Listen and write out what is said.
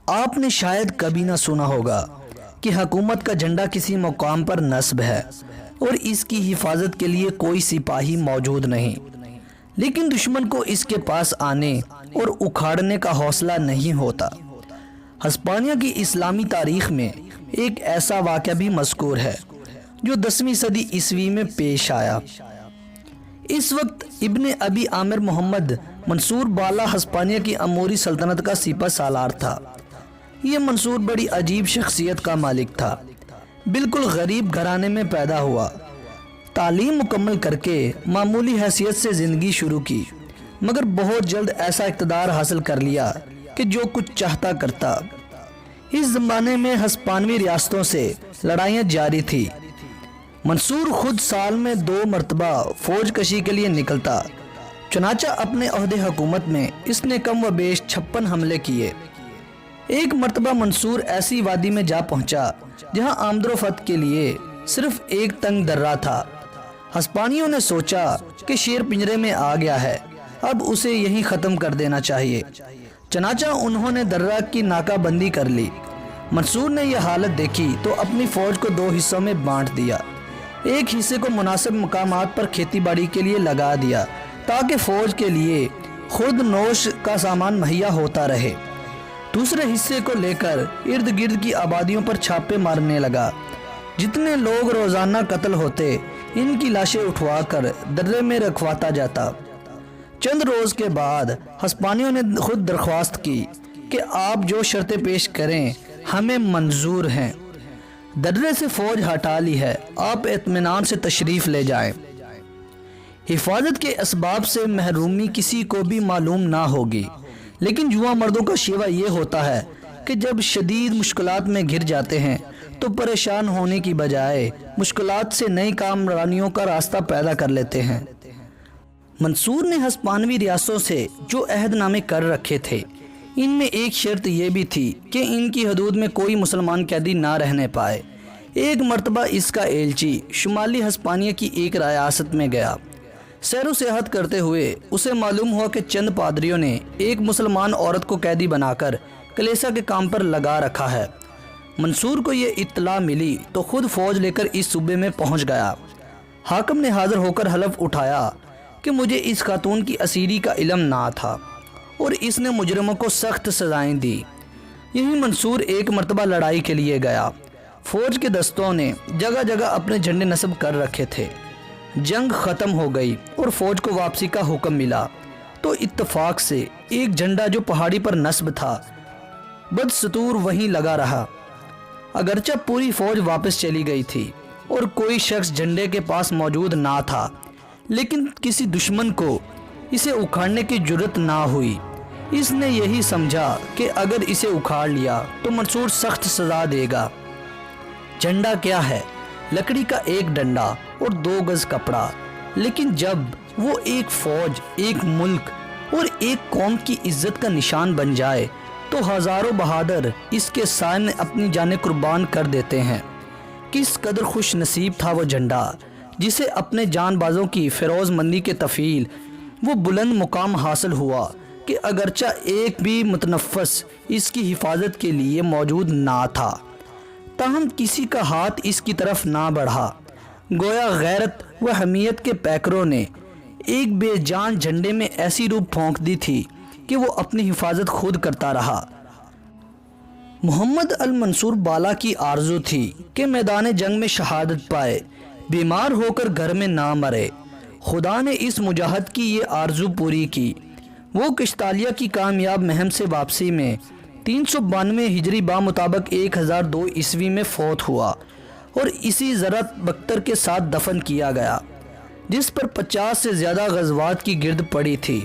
آپ نے شاید کبھی نہ سنا ہوگا کہ حکومت کا جھنڈا کسی مقام پر نصب ہے اور اس کی حفاظت کے لیے کوئی سپاہی موجود نہیں، لیکن دشمن کو اس کے پاس آنے اور اکھاڑنے کا حوصلہ نہیں ہوتا۔ ہسپانیہ کی اسلامی تاریخ میں ایک ایسا واقعہ بھی مذکور ہے جو 10ویں صدی عیسوی میں پیش آیا۔ اس وقت ابن ابی عامر محمد منصور بالا ہسپانیہ کی اموری سلطنت کا سپہ سالار تھا۔ یہ منصور بڑی عجیب شخصیت کا مالک تھا، بالکل غریب گھرانے میں پیدا ہوا، تعلیم مکمل کر کے معمولی حیثیت سے زندگی شروع کی، مگر بہت جلد ایسا اقتدار حاصل کر لیا کہ جو کچھ چاہتا کرتا۔ اس زمانے میں ہسپانوی ریاستوں سے لڑائیاں جاری تھی۔ منصور خود سال میں 2 مرتبہ فوج کشی کے لیے نکلتا، چنانچہ اپنے عہد حکومت میں اس نے کم و بیش 56 حملے کیے۔ ایک مرتبہ منصور ایسی وادی میں جا پہنچا جہاں آمد و رفت کے لیے صرف ایک تنگ درہ تھا۔ ہسپانیوں نے سوچا کہ شیر پنجرے میں آ گیا ہے، اب اسے یہیں ختم کر دینا چاہیے، چنانچہ انہوں نے درہ کی ناکہ بندی کر لی۔ منصور نے یہ حالت دیکھی تو اپنی فوج کو 2 حصوں میں بانٹ دیا۔ ایک حصے کو مناسب مقامات پر کھیتی باڑی کے لیے لگا دیا تاکہ فوج کے لیے خود نوش کا سامان مہیا ہوتا رہے۔ دوسرے حصے کو لے کر ارد گرد کی آبادیوں پر چھاپے مارنے لگا۔ جتنے لوگ روزانہ قتل ہوتے ان کی لاشیں اٹھوا کر درے میں رکھواتا جاتا۔ چند روز کے بعد ہسپانیوں نے خود درخواست کی کہ آپ جو شرطیں پیش کریں ہمیں منظور ہیں، درے سے فوج ہٹا لی ہے، آپ اطمینان سے تشریف لے جائیں۔ حفاظت کے اسباب سے محرومی کسی کو بھی معلوم نہ ہوگی، لیکن جواں مردوں کا شیوہ یہ ہوتا ہے کہ جب شدید مشکلات میں گھر جاتے ہیں تو پریشان ہونے کی بجائے مشکلات سے نئی کامرانیوں کا راستہ پیدا کر لیتے ہیں۔ منصور نے ہسپانوی ریاستوں سے جو عہد نامے کر رکھے تھے ان میں ایک شرط یہ بھی تھی کہ ان کی حدود میں کوئی مسلمان قیدی نہ رہنے پائے۔ ایک مرتبہ اس کا ایلچی شمالی ہسپانیہ کی ایک ریاست میں گیا۔ سیر و سیاحت کرتے ہوئے اسے معلوم ہوا کہ چند پادریوں نے ایک مسلمان عورت کو قیدی بنا کر کلیسا کے کام پر لگا رکھا ہے۔ منصور کو یہ اطلاع ملی تو خود فوج لے کر اس صوبے میں پہنچ گیا۔ حاکم نے حاضر ہو کر حلف اٹھایا کہ مجھے اس خاتون کی اسیری کا علم نہ تھا اور اس نے مجرموں کو سخت سزائیں دی۔ یہی منصور ایک مرتبہ لڑائی کے لیے گیا۔ فوج کے دستوں نے جگہ جگہ اپنے جھنڈے نصب کر رکھے تھے۔ جنگ ختم ہو گئی اور فوج کو واپسی کا حکم ملا تو اتفاق سے ایک جھنڈا جو پہاڑی پر نصب تھا بدستور وہیں لگا رہا۔ اگرچہ پوری فوج واپس چلی گئی تھی اور کوئی شخص جھنڈے کے پاس موجود نہ تھا، لیکن کسی دشمن کو اسے اکھاڑنے کی جرت نہ ہوئی۔ اس نے یہی سمجھا کہ اگر اسے اکھاڑ لیا تو منصور سخت سزا دے گا۔ جھنڈا کیا ہے؟ لکڑی کا ایک ڈنڈا اور 2 گز کپڑا، لیکن جب وہ ایک فوج، ایک ملک اور ایک قوم کی عزت کا نشان بن جائے تو ہزاروں بہادر اس کے سامنے اپنی جانیں قربان کر دیتے ہیں۔ کس قدر خوش نصیب تھا وہ جھنڈا جسے اپنے جان بازوں کی فیروز مندی کے تفیل وہ بلند مقام حاصل ہوا کہ اگرچہ ایک بھی متنفس اس کی حفاظت کے لیے موجود نہ تھا، تاہم کسی کا ہاتھ اس کی طرف نہ بڑھا۔ گویا غیرت و حمیت کے پیکروں نے ایک بے جان جھنڈے میں ایسی روح پھونک دی تھی کہ وہ اپنی حفاظت خود کرتا رہا۔ محمد المنصور بالا کی آرزو تھی کہ میدان جنگ میں شہادت پائے، بیمار ہو کر گھر میں نہ مرے۔ خدا نے اس مجاہد کی یہ آرزو پوری کی۔ وہ کشتالیہ کی کامیاب مہم سے واپسی میں 392 ہجری بامطابق 1002 عیسوی میں فوت ہوا اور اسی زرت بختر کے ساتھ دفن کیا گیا، جس پر 50 سے زیادہ غزوات کی گرد پڑی تھی۔